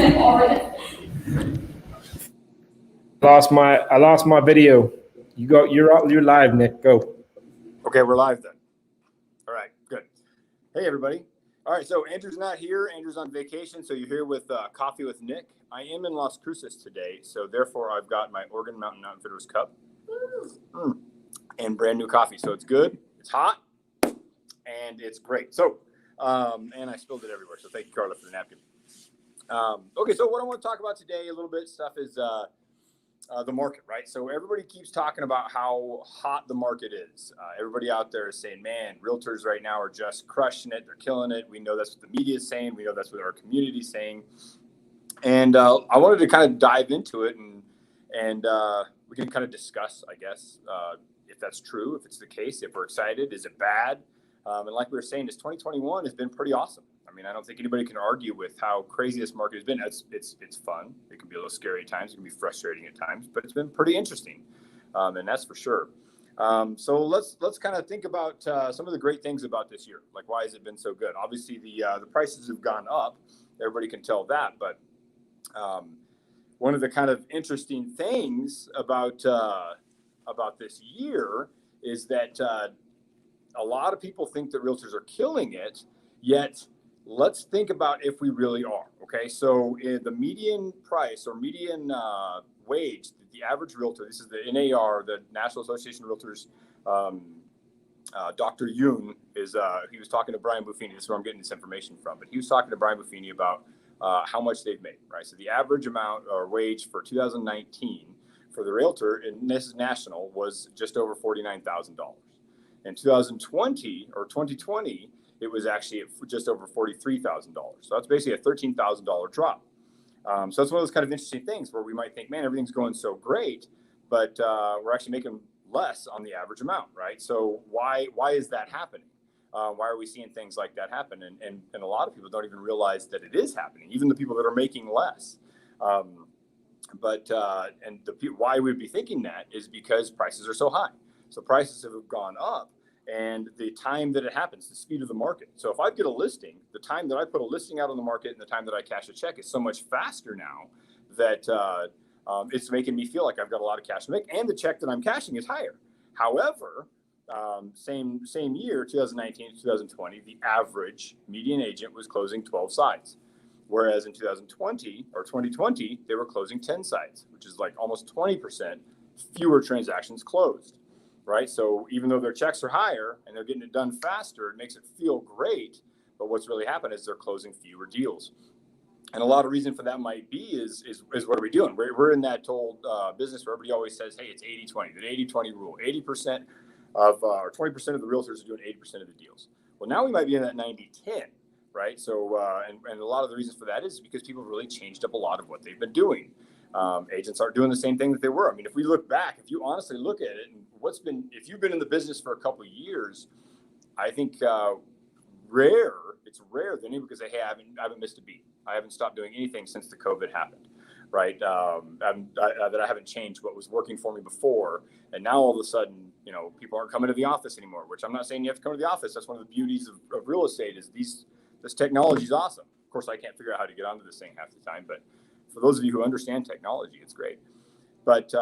I lost my video. You're live, Nick. Go. Okay, we're live then. All right, good. Hey everybody. All right, so Andrew's not here. Andrew's on vacation, so you're here with Coffee with Nick. I am in Las Cruces today, so therefore I've got my Oregon Mountain Outfitters cup and brand new coffee. So it's good, it's hot, and it's great. So, and I spilled it everywhere. So thank you, Carla, for the napkin. Okay, so what I want to talk about today a little bit stuff is the market, right? So everybody keeps talking about how hot the market is. Everybody out there is saying, man, realtors right now are just crushing it. They're killing it. We know that's what the media is saying. We know that's what our community is saying. And I wanted to kind of dive into it and we can kind of discuss, I guess, if that's true, if it's the case, if we're excited, is it bad? And like we were saying, this 2021 has been pretty awesome. I mean, I don't think anybody can argue with how crazy this market has been. It's fun. It can be a little scary at times. It can be frustrating at times, but it's been pretty interesting, and that's for sure. So let's kind of think about some of the great things about this year. Like, why has it been so good? Obviously, the prices have gone up. Everybody can tell that. But one of the kind of interesting things about this year is that a lot of people think that realtors are killing it, yet let's think about if we really are. Okay, so the median price or median wage, the average realtor, this is the NAR, the National Association of Realtors, Dr. Yoon is, he was talking to Brian Buffini. This is where I'm getting this information from, but he was talking to Brian Buffini about how much they've made, right? So the average amount or wage for 2019 for the realtor, and this is national, was just over $49,000. In 2020 or 2020, it was actually at just over $43,000. So that's basically a $13,000 drop. So that's one of those kind of interesting things where we might think, man, everything's going so great, but we're actually making less on the average amount, right? So why is that happening? Why are we seeing things like that happen? And a lot of people don't even realize that it is happening, even the people that are making less. Why we'd be thinking that is because prices are so high. So prices have gone up. And the time that it happens, the speed of the market. So if I get a listing, the time that I put a listing out on the market and the time that I cash a check is so much faster now that it's making me feel like I've got a lot of cash to make, and the check that I'm cashing is higher. However, same year, 2019 to 2020, the average median agent was closing 12 sides. Whereas in 2020 or 2020, they were closing 10 sides, which is like almost 20% fewer transactions closed. Right. So even though their checks are higher and they're getting it done faster, it makes it feel great. But what's really happened is they're closing fewer deals. And a lot of reason for that might be is what are we doing? We're in that old business where everybody always says, hey, it's 80-20, the 80-20 rule. 80% of or 20% of the realtors are doing 80% of the deals. Well, now we might be in that 90-10, right? So and a lot of the reasons for that is because people have really changed up a lot of what they've been doing. Agents aren't doing the same thing that they were. I mean, if we look back, if you honestly look at it, and if you've been in the business for a couple of years, I think it's rare that anyone can say, hey, I haven't missed a beat. I haven't stopped doing anything since the COVID happened, right? That I haven't changed what was working for me before. And now all of a sudden, people aren't coming to the office anymore, which I'm not saying you have to come to the office. That's one of the beauties of real estate is this technology is awesome. Of course, I can't figure out how to get onto this thing half the time, but for those of you who understand technology, it's great. But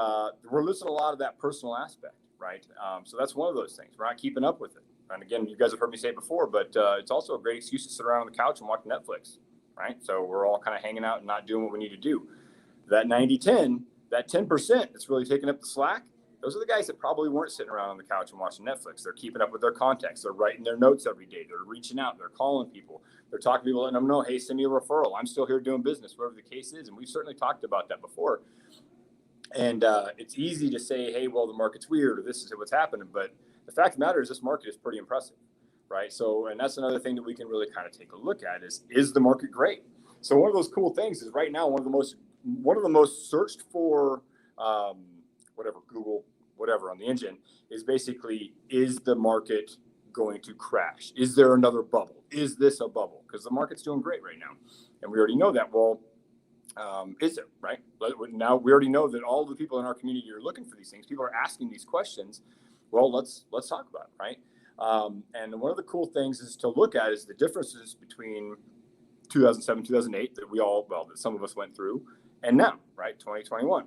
we're losing a lot of that personal aspect, right? So that's one of those things. We're not keeping up with it. And again, you guys have heard me say it before, but it's also a great excuse to sit around on the couch and watch Netflix, right? So we're all kind of hanging out and not doing what we need to do. That 90-10, that 10% that's really taking up the slack, those are the guys that probably weren't sitting around on the couch and watching Netflix. They're keeping up with their contacts. They're writing their notes every day. They're reaching out. They're calling people. They're talking to people, letting them know, hey, send me a referral. I'm still here doing business, whatever the case is. And we've certainly talked about that before. And it's easy to say, hey, well, the market's weird or this is what's happening. But the fact of the matter is this market is pretty impressive, right? So, and that's another thing that we can really kind of take a look at is the market great? So one of those cool things is right now, one of the most searched for, Google, whatever on the engine is basically, is the market going to crash? Is there another bubble? Is this a bubble? Because the market's doing great right now. And we already know that. Well, is it, right? But now we already know that all the people in our community are looking for these things. People are asking these questions. Well, let's talk about it, right? And one of the cool things is to look at is the differences between 2007, 2008 that that some of us went through, and now, right, 2021.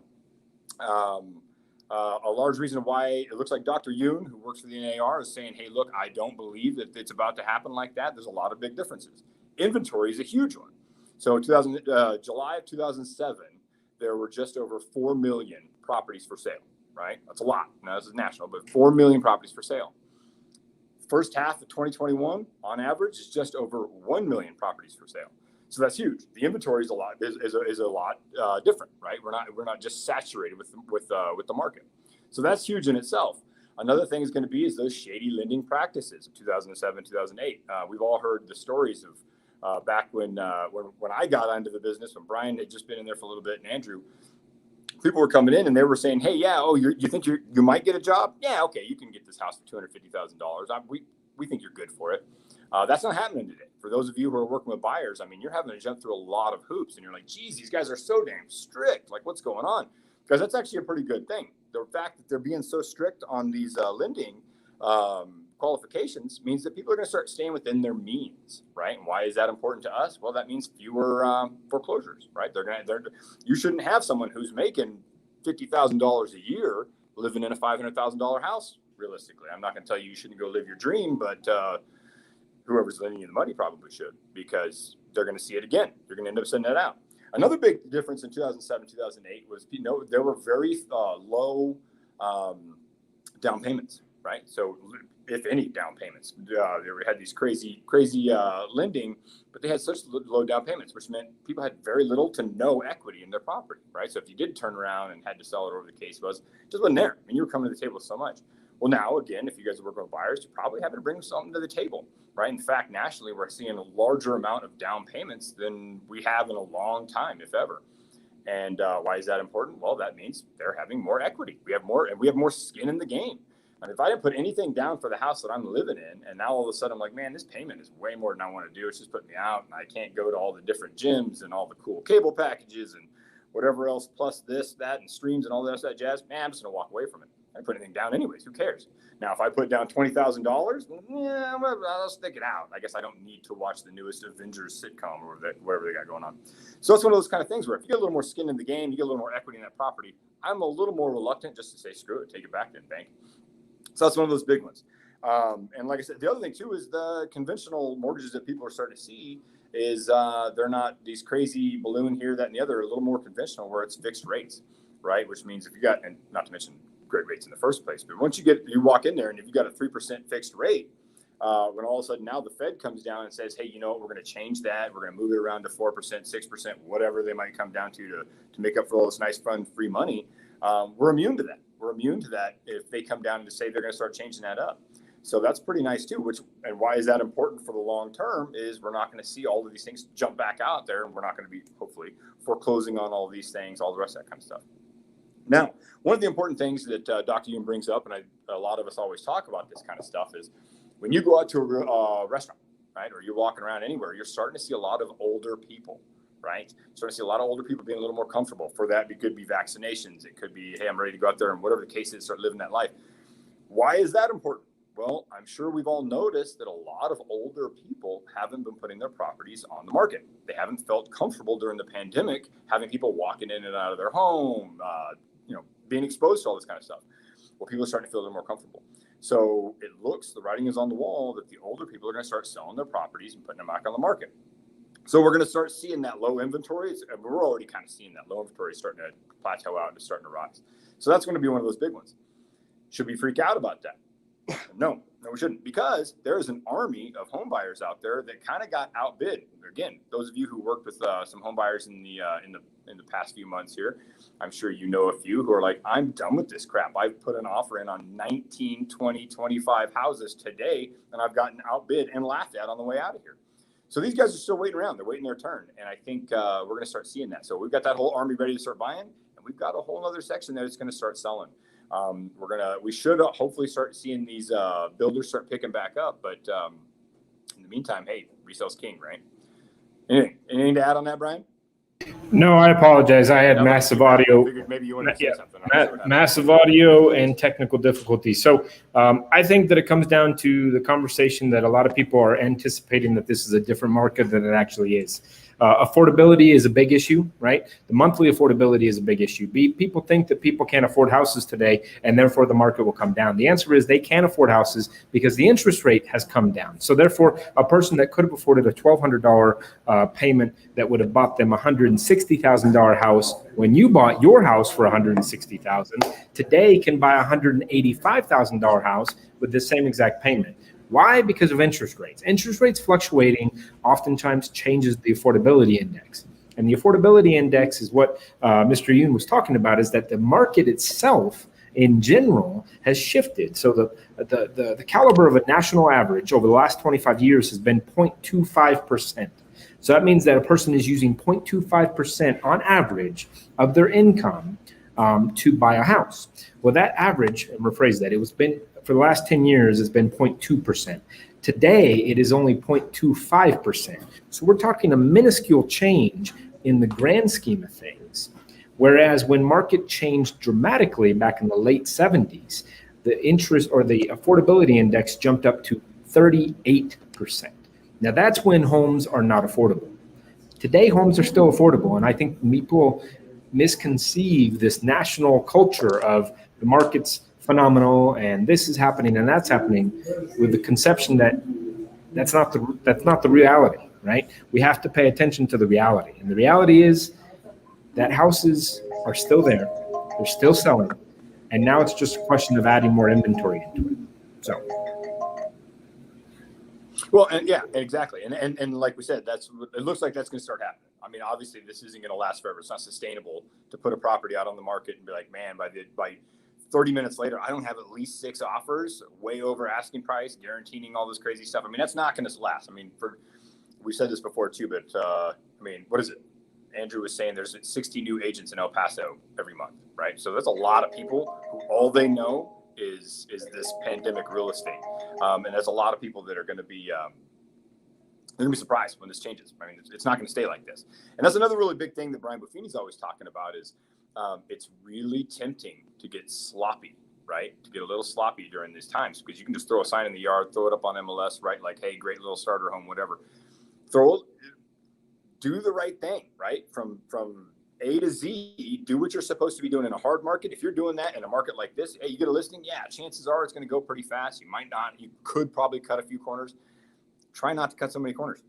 A large reason why it looks like Dr. Yoon, who works for the NAR, is saying, hey, look, I don't believe that it's about to happen like that. There's a lot of big differences. Inventory is a huge one. So July of 2007, there were just over 4 million properties for sale, right? That's a lot. Now, this is national, but 4 million properties for sale. First half of 2021, on average, is just over 1 million properties for sale. So that's huge. The inventory is a lot different, right? We're not just saturated with the market. So that's huge in itself. Another thing is going to be is those shady lending practices of 2007, 2008. We've all heard the stories of back when I got into the business, when Brian had just been in there for a little bit, and Andrew. People were coming in and they were saying, hey, yeah, oh, you think you might get a job? Yeah, okay, you can get this house for $250,000. We think you're good for it. That's not happening today. For those of you who are working with buyers, I mean, you're having to jump through a lot of hoops, and you're like, geez, these guys are so damn strict. Like, what's going on? Because that's actually a pretty good thing. The fact that they're being so strict on these lending qualifications means that people are going to start staying within their means, right? And why is that important to us? Well, that means fewer foreclosures, right? You shouldn't have someone who's making $50,000 a year living in a $500,000 house. Realistically, I'm not going to tell you shouldn't go live your dream, but whoever's lending you the money probably should, because they're going to see it again. You're going to end up sending that out. Another big difference in 2007, 2008 was, there were very low down payments, right? So if any down payments, they had these crazy lending, but they had such low down payments, which meant people had very little to no equity in their property, right? So if you did turn around and had to sell it, or the case was, it just wasn't there. I mean, you were coming to the table with so much. Well, now, again, if you guys are working with buyers, you're probably having to bring something to the table, right? In fact, nationally, we're seeing a larger amount of down payments than we have in a long time, if ever. And why is that important? Well, that means they're having more equity. We have more skin in the game. And if I didn't put anything down for the house that I'm living in, and now all of a sudden I'm like, man, this payment is way more than I want to do. It's just putting me out, and I can't go to all the different gyms and all the cool cable packages and whatever else, plus this, that, and streams and all that jazz. Man, I'm just going to walk away from it. I didn't put anything down anyways. Who cares? Now, if I put down $20,000, yeah, I'll stick it out. I guess I don't need to watch the newest Avengers sitcom or whatever they got going on. So it's one of those kind of things where if you get a little more skin in the game, you get a little more equity in that property, I'm a little more reluctant just to say, screw it, take it back then, bank. So that's one of those big ones. And like I said, the other thing too is the conventional mortgages that people are starting to see is they're not these crazy balloon here, that, and the other, a little more conventional where it's fixed rates, right? Which means if you got, and not to mention great rates in the first place, but once you walk in there and if you got a 3% fixed rate, when all of a sudden now the Fed comes down and says, hey, you know what, we're going to change that. We're going to move it around to 4%, 6%, whatever they might come down to make up for all this nice, fun, free money. We're immune to that. We're immune to that if they come down and say they're going to start changing that up. So that's pretty nice too, and why is that important for the long term is we're not going to see all of these things jump back out there, and we're not going to be, hopefully, foreclosing on all these things, all the rest of that kind of stuff. Now, one of the important things that Dr. Yoon brings up, and a lot of us always talk about this kind of stuff, is when you go out to a restaurant, right, or you're walking around anywhere, you're starting to see a lot of older people, right? Starting to see a lot of older people being a little more comfortable. For that, it could be vaccinations. It could be, hey, I'm ready to go out there, and whatever the case is, start living that life. Why is that important? Well, I'm sure we've all noticed that a lot of older people haven't been putting their properties on the market. They haven't felt comfortable during the pandemic, having people walking in and out of their home, being exposed to all this kind of stuff. Well, people are starting to feel a little more comfortable. So it looks, the writing is on the wall that the older people are going to start selling their properties and putting them back on the market. So we're going to start seeing that low inventory. We're already kind of seeing that low inventory starting to plateau out and starting to rise. So that's going to be one of those big ones. Should we freak out about that? No, we shouldn't, because there's an army of home buyers out there that kind of got outbid. Again, those of you who worked with some home buyers in the past few months here, I'm sure you know a few who are like, I'm done with this crap. I've put an offer in on 19, 20, 25 houses today, and I've gotten outbid and laughed at on the way out of here. So these guys are still waiting around. They're waiting their turn. And I think we're going to start seeing that. So we've got that whole army ready to start buying, and we've got a whole other section that's going to start selling. We should hopefully start seeing these builders start picking back up. But in the meantime, hey, resale's king, right? Anything to add on that, Brian? No, I apologize. I had No, massive I audio. figured maybe you wanted to say Yeah, something. I'm not sure what happened. massive audio and technical difficulties. So I think that it comes down to the conversation that a lot of people are anticipating that this is a different market than it actually is. Affordability is a big issue, right? The monthly affordability is a big issue. People think that people can't afford houses today and therefore the market will come down. The answer is they can't afford houses because the interest rate has come down. So therefore, a person that could have afforded a $1,200 payment that would have bought them a $160,000 house when you bought your house for $160,000 today can buy a $185,000 house with the same exact payment. Why? Because of interest rates. Interest rates fluctuating oftentimes changes the affordability index. And the affordability index is what Mr. Yoon was talking about, is that the market itself in general has shifted. So the caliber of a national average over the last 25 years has been 0.25%. So that means that a person is using 0.25% on average of their income to buy a house. Well, that average, and rephrase that, for the last 10 years, it's been 0.2%. Today, it is only 0.25%. So we're talking a minuscule change in the grand scheme of things. Whereas when market changed dramatically back in the late 70s, the interest or the affordability index jumped up to 38%. Now that's when homes are not affordable. Today, homes are still affordable. And I think people misconceive this national culture of the market's phenomenal and this is happening and that's happening with the conception that that's not the reality, right? We have to pay attention to the reality. And the reality is that houses are still there. They're still selling. And now it's just a question of adding more inventory into it. So. Well, and yeah, exactly. And like we said, it looks like that's going to start happening. I mean, obviously this isn't going to last forever. It's not sustainable to put a property out on the market and be like, man, by 30 minutes later, I don't have at least 6 offers way over asking price, guaranteeing all this crazy stuff. I mean, that's not going to last. I mean, we said this before too, but I mean, what is it? Andrew was saying there's 60 new agents in El Paso every month, right? So there's a lot of people who all they know is this pandemic real estate. And there's a lot of people that are going to be surprised when this changes. I mean, it's not going to stay like this. And that's another really big thing that Brian Buffini's always talking about is it's really tempting to get sloppy, right? To get a little sloppy during these times because you can just throw a sign in the yard, throw it up on MLS, right? Like, hey, great little starter home, whatever. Do the right thing, right? From A to Z, do what you're supposed to be doing in a hard market. If you're doing that in a market like this, hey, you get a listing, yeah, chances are it's going to go pretty fast. You might not. You could probably cut a few corners. Try not to cut so many corners.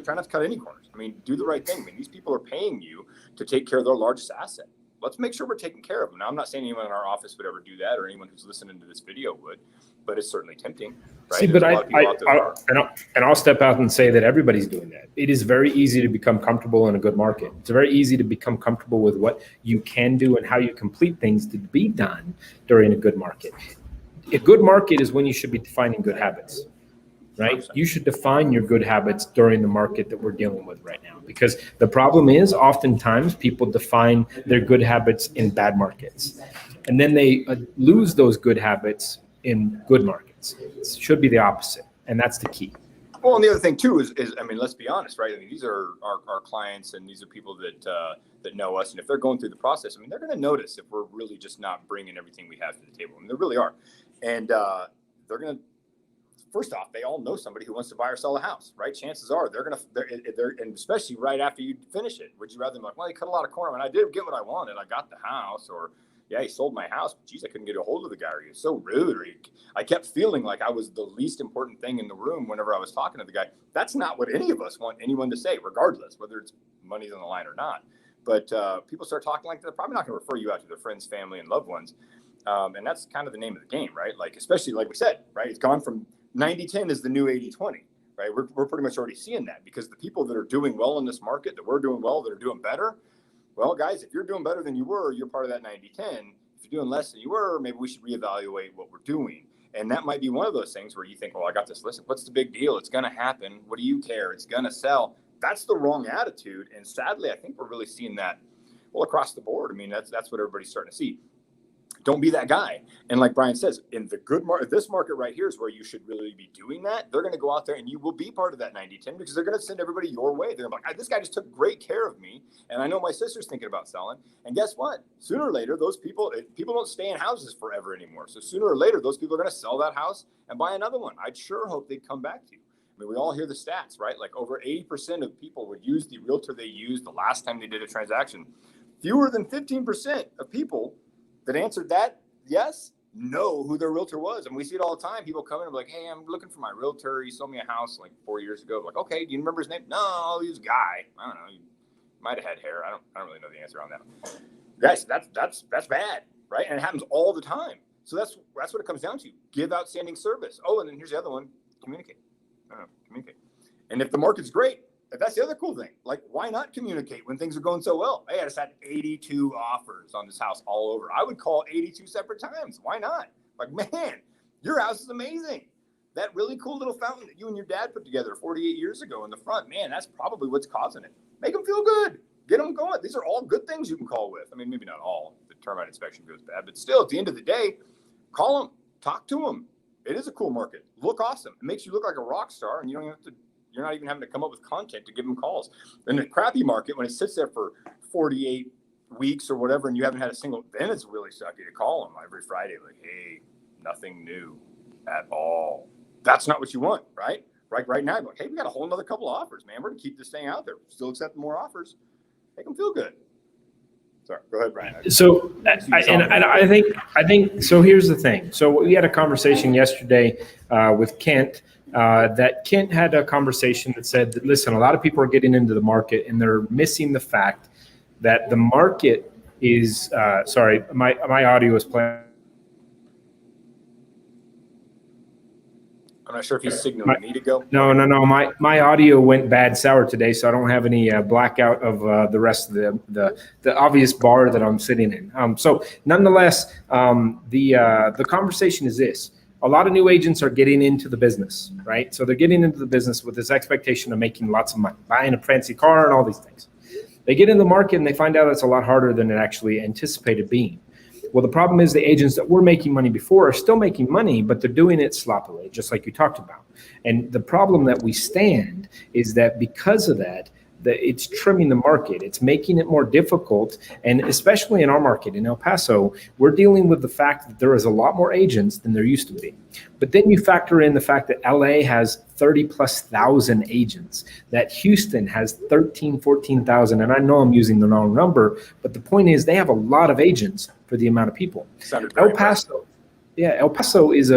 Try not to cut any corners. I mean, do the right thing. I mean, these people are paying you to take care of their largest asset. Let's make sure we're taking care of them. Now, I'm not saying anyone in our office would ever do that or anyone who's listening to this video would, but it's certainly tempting. Right? See, but I'll step out and say that everybody's doing that. It is very easy to become comfortable in a good market. It's very easy to become comfortable with what you can do and how you complete things to be done during a good market. A good market is when you should be defining good habits, right? 100%. You should define your good habits during the market that we're dealing with right now, because the problem is oftentimes people define their good habits in bad markets, and then they lose those good habits in good markets. It should be the opposite, and that's the key. Well, and the other thing too is I mean, let's be honest, right? I mean, these are our clients, and these are people that know us, and if they're going through the process, I mean, they're going to notice if we're really just not bringing everything we have to the table. I mean, they really are, and they're going to. First off, they all know somebody who wants to buy or sell a house, right? Chances are they're and especially right after you finish it, would you rather be like, well, he cut a lot of corner, and I did get what I wanted, I got the house, or yeah, he sold my house, but geez, I couldn't get a hold of the guy, or he was so rude, or I kept feeling like I was the least important thing in the room whenever I was talking to the guy. That's not what any of us want anyone to say, regardless, whether it's money's on the line or not. But people start talking like that, they're probably not going to refer you out to their friends, family, and loved ones. And that's kind of the name of the game, right? Like, especially like we said, right? It's gone from 90-10 is the new 80-20, right? We're pretty much already seeing that because the people that are doing well in this market, that we're doing well, that are doing better, well, guys, if you're doing better than you were, you're part of that 90-10. If you're doing less than you were, maybe we should reevaluate what we're doing. And that might be one of those things where you think, well, I got this listen, what's the big deal? It's going to happen. What do you care? It's going to sell. That's the wrong attitude. And sadly, I think we're really seeing that, well, across the board. I mean, that's what everybody's starting to see. Don't be that guy. And like Brian says, in the good market, this market right here is where you should really be doing that. They're going to go out there and you will be part of that 90-10 because they're going to send everybody your way. They're going to be like, this guy just took great care of me. And I know my sister's thinking about selling. And guess what? Sooner or later, those people don't stay in houses forever anymore. So sooner or later, those people are going to sell that house and buy another one. I'd sure hope they'd come back to you. I mean, we all hear the stats, right? Like over 80% of people would use the realtor they used the last time they did a transaction. Fewer than 15% of people that answered that yes know who their realtor was. And we see it all the time. People come in and be like, hey, I'm looking for my realtor. He sold me a house like 4 years ago. I'm like, okay, do you remember his name? No, he was a guy. I don't know. He might have had hair. I don't really know the answer on that. Guys, that's bad, right? And it happens all the time. So that's what it comes down to. Give outstanding service. Oh, and then here's the other one. Communicate. Communicate. And if the market's great, that's the other cool thing. Like, why not communicate when things are going so well? Hey, I just had 82 offers on this house all over. I would call 82 separate times. Why not? Like, man, your house is amazing. That really cool little fountain that you and your dad put together 48 years ago in the front, man, that's probably what's causing it. Make them feel good. Get them going. These are all good things you can call with. I mean, maybe not all. The termite inspection goes bad, but still, at the end of the day, call them, talk to them. It is a cool market. Look awesome. It makes you look like a rock star, and you're not even having to come up with content to give them calls. In the crappy market, when it sits there for 48 weeks or whatever, and you haven't had a single, then it's really sucky to call them every Friday, like, hey, nothing new at all. That's not what you want, right? Right now, you're like, hey, we got a whole another couple of offers, man. We're gonna keep this thing out there. Still accepting more offers. Make them feel good. Sorry, go ahead, Brian. So, I think so. Here's the thing. So we had a conversation yesterday with Kent. That Kent had a conversation that said that, listen, a lot of people are getting into the market and they're missing the fact that the market is. Sorry, my audio is playing. I'm not sure if he's signaling me to go. No. My audio went bad sour today, so I don't have any blackout of the rest of the obvious bar that I'm sitting in. So nonetheless, the conversation is this. A lot of new agents are getting into the business, right? So they're getting into the business with this expectation of making lots of money, buying a fancy car and all these things. They get in the market and they find out it's a lot harder than it actually anticipated being. Well, the problem is the agents that were making money before are still making money, but they're doing it sloppily, just like you talked about. And the problem that we stand is that because of that, it's trimming the market. It's making it more difficult. And especially in our market in El Paso, we're dealing with the fact that there is a lot more agents than there used to be. But then you factor in the fact that LA has 30,000+ agents, that Houston has 14,000. And I know I'm using the wrong number, but the point is they have a lot of agents for the amount of people. El Paso. Yeah, El Paso is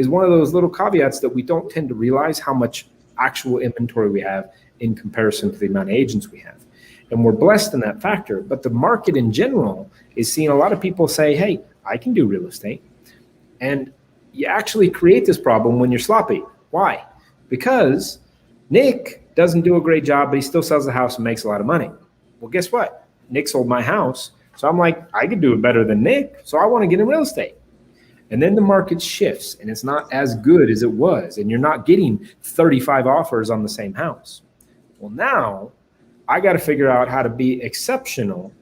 one of those little caveats that we don't tend to realize how much actual inventory we have in comparison to the amount of agents we have. And we're blessed in that factor. But the market in general is seeing a lot of people say, hey, I can do real estate. And you actually create this problem when you're sloppy. Why? Because Nick doesn't do a great job, but he still sells the house and makes a lot of money. Well, guess what? Nick sold my house. So I'm like, I could do it better than Nick. So I want to get in real estate. And then the market shifts and it's not as good as it was. And you're not getting 35 offers on the same house. Well, now I got to figure out how to be exceptional.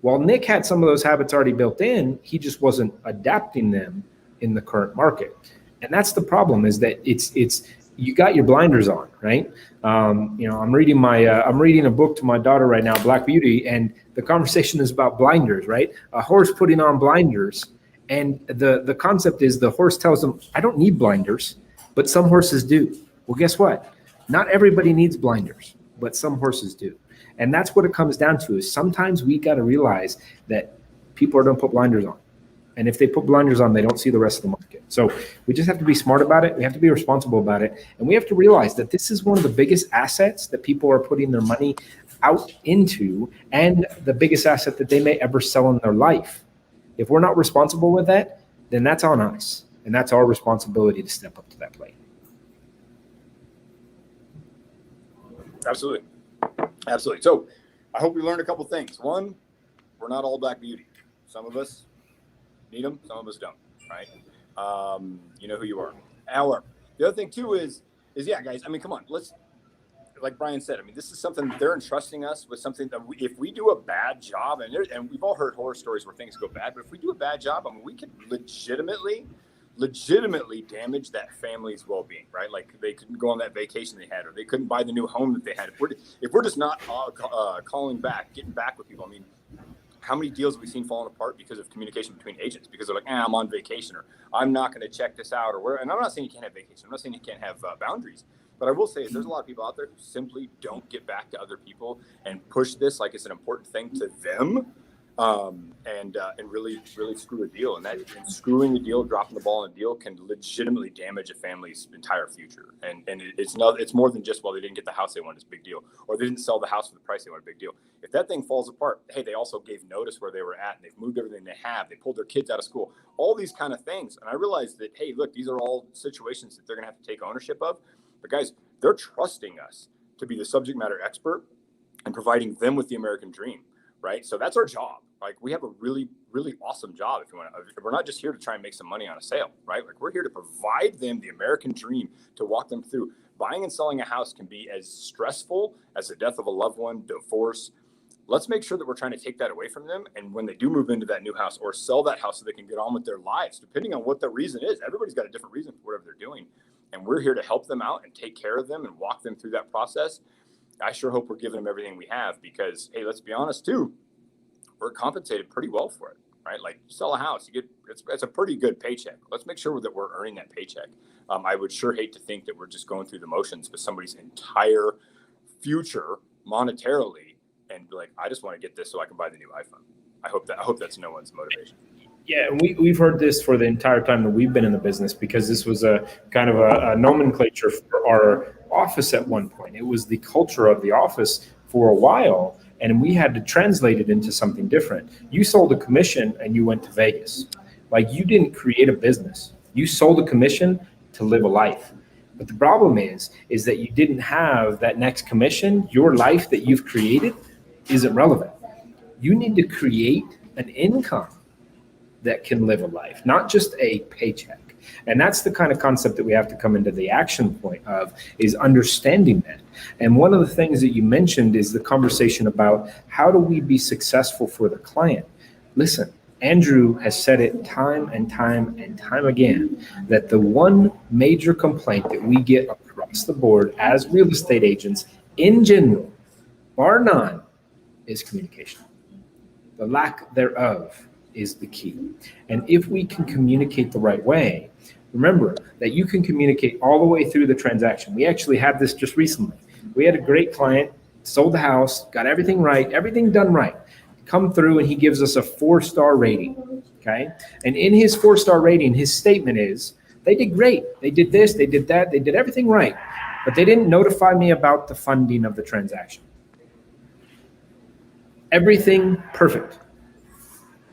While Nick had some of those habits already built in, he just wasn't adapting them in the current market. And that's the problem, is that it's you got your blinders on, right? I'm reading a book to my daughter right now, Black Beauty, and the conversation is about blinders, right? A horse putting on blinders. And the concept is the horse tells them, I don't need blinders, but some horses do. Well, guess what? Not everybody needs blinders, but some horses do. And that's what it comes down to, is sometimes we got to realize that people don't put blinders on. And if they put blinders on, they don't see the rest of the market. So we just have to be smart about it. We have to be responsible about it. And we have to realize that this is one of the biggest assets that people are putting their money out into, and the biggest asset that they may ever sell in their life. If we're not responsible with that, then that's on us. And that's our responsibility to step up to that plate. Absolutely. So I hope we learned a couple things. One, we're not all Black Beauty. Some of us need them, some of us don't, right? You know who you are. The other thing too is yeah, guys, I mean, come on, let's like Brian said, I mean, this is something they're entrusting us with, something that if we do a bad job, and we've all heard horror stories where things go bad, but if we do a bad job, I mean, we could legitimately damage that family's well-being, right? Like they couldn't go on that vacation they had, or they couldn't buy the new home that they had. If we're just not calling back, getting back with people, I mean, how many deals have we seen falling apart because of communication between agents? Because they're like, I'm on vacation, or I'm not going to check this out, or where. And I'm not saying you can't have vacation. I'm not saying you can't have boundaries. But I will say there's a lot of people out there who simply don't get back to other people and push this like it's an important thing to them, and really screw a deal. And screwing a deal, dropping the ball in a deal can legitimately damage a family's entire future. And it's more than just, well, they didn't get the house they wanted, it's a big deal, or they didn't sell the house for the price they wanted, a big deal. If that thing falls apart, hey, they also gave notice where they were at, and they've moved everything they have, they pulled their kids out of school, all these kind of things. And I realized that, hey, look, these are all situations that they're going to have to take ownership of. But guys, they're trusting us to be the subject matter expert and providing them with the American dream, right? So that's our job. Like, we have a really, really awesome job. If you want to, we're not just here to try and make some money on a sale, right? Like, we're here to provide them the American dream, to walk them through. Buying and selling a house can be as stressful as the death of a loved one, divorce. Let's make sure that we're trying to take that away from them. And when they do move into that new house or sell that house, so they can get on with their lives, depending on what the reason is. Everybody's got a different reason for whatever they're doing. And we're here to help them out and take care of them and walk them through that process. I sure hope we're giving them everything we have, because, hey, let's be honest too, we're compensated pretty well for it, right? Like, you sell a house, you get, it's a pretty good paycheck. Let's make sure that we're earning that paycheck. I would sure hate to think that we're just going through the motions with somebody's entire future monetarily and be like, I just want to get this so I can buy the new iPhone. I hope that's no one's motivation. Yeah, and we've heard this for the entire time that we've been in the business, because this was a kind of a nomenclature for our office at one point. It was the culture of the office for a while, and we had to translate it into something different. You sold a commission and you went to Vegas. Like, you didn't create a business. You sold a commission to live a life. But the problem is that you didn't have that next commission. Your life that you've created isn't relevant. You need to create an income that can live a life, not just a paycheck. And that's the kind of concept that we have to come into the action point of, is understanding that. And one of the things that you mentioned is the conversation about how do we be successful for the client. Listen, Andrew has said it time and time and time again, that the one major complaint that we get across the board as real estate agents in general, bar none, is communication. The lack thereof is the key. And if we can communicate the right way, remember that you can communicate all the way through the transaction. We actually had this just recently. We had a great client, sold the house, got everything right, everything done right. Come through and he gives us a 4-star rating, okay? And in his 4-star rating, his statement is, they did great. They did this, they did that, they did everything right, but they didn't notify me about the funding of the transaction. Everything perfect.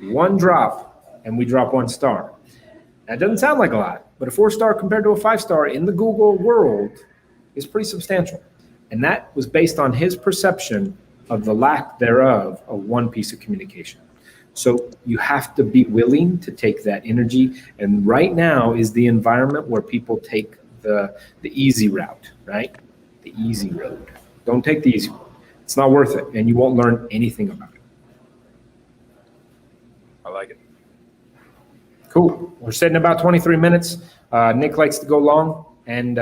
One drop, and we drop 1 star. That doesn't sound like a lot, but a 4-star compared to a 5-star in the Google world is pretty substantial. And that was based on his perception of the lack thereof of one piece of communication. So you have to be willing to take that energy. And right now is the environment where people take the easy route, right? The easy road. Don't take the easy road. It's not worth it, and you won't learn anything about it. I like it. Cool. We're sitting about 23 minutes. Nick likes to go long, and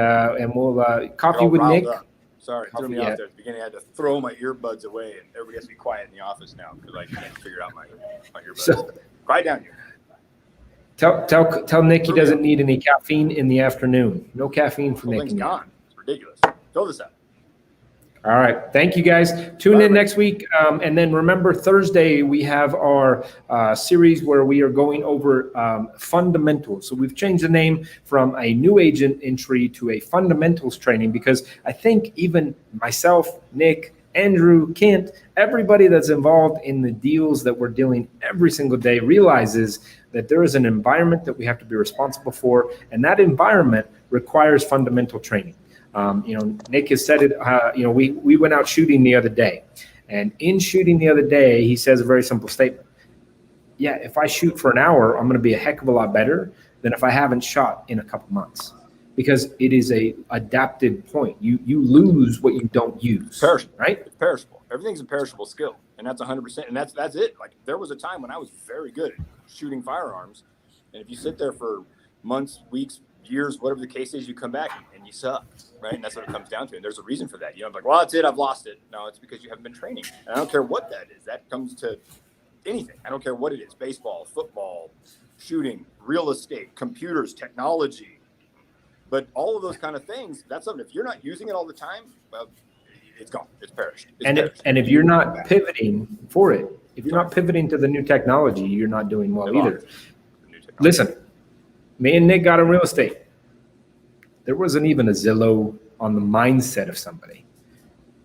we'll coffee with Nick. Up. Sorry, it threw me out there at the beginning. I had to throw my earbuds away, and everybody has to be quiet in the office now because I can't figure out my earbuds. So, quiet down here. Tell Nick he doesn't need any caffeine in the afternoon. No caffeine for Nick. Thing's gone. It's ridiculous. Fill this up. All right. Thank you, guys. Tune in next week. And then remember, Thursday, we have our series where we are going over fundamentals. So we've changed the name from a new agent entry to a fundamentals training, because I think even myself, Nick, Andrew, Kent, everybody that's involved in the deals that we're dealing every single day realizes that there is an environment that we have to be responsible for. And that environment requires fundamental training. Nick has said it, we went out shooting the other day, and in shooting the other day, he says a very simple statement. Yeah, if I shoot for an hour, I'm going to be a heck of a lot better than if I haven't shot in a couple months. because it is a adapted point. You lose what you don't use. Perishable, right? It's perishable. Everything's a perishable skill, and that's 100%. And that's it. Like there was a time when I was very good at shooting firearms, and if you sit there for months, weeks, years, whatever the case is, you come back and you suck, right? And that's what it comes down to. And there's a reason for that. You know, like, well, that's it. I've lost it. No, it's because you haven't been training. And I don't care what that is. That comes to anything. I don't care what it is: baseball, football, shooting, real estate, computers, technology. But all of those kind of things, that's something. If you're not using it all the time, well, it's gone. It's perished. And if you're not pivoting for it, if you're not pivoting to the new technology, you're not doing well either. Listen, me and Nick got in real estate. There wasn't even a Zillow on the mindset of somebody.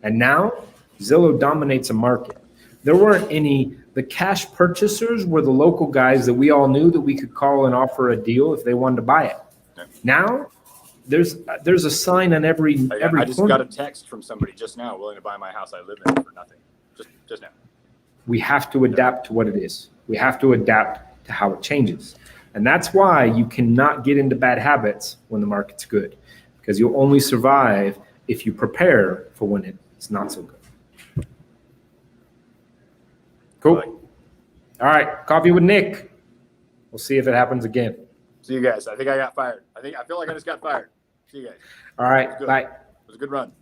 And now Zillow dominates a market. There weren't any, the cash purchasers were the local guys that we all knew that we could call and offer a deal if they wanted to buy it. Yeah. Now there's a sign on every I just corner. got a text from somebody just now willing to buy my house I live in for nothing. Just now. We have to adapt to what it is. We have to adapt to how it changes. And that's why you cannot get into bad habits when the market's good, because you'll only survive if you prepare for when it's not so good. Cool. All right. Coffee with Nick. We'll see if it happens again. See you guys. I think I got fired. I feel like I just got fired. See you guys. All right. Bye. It was a good run.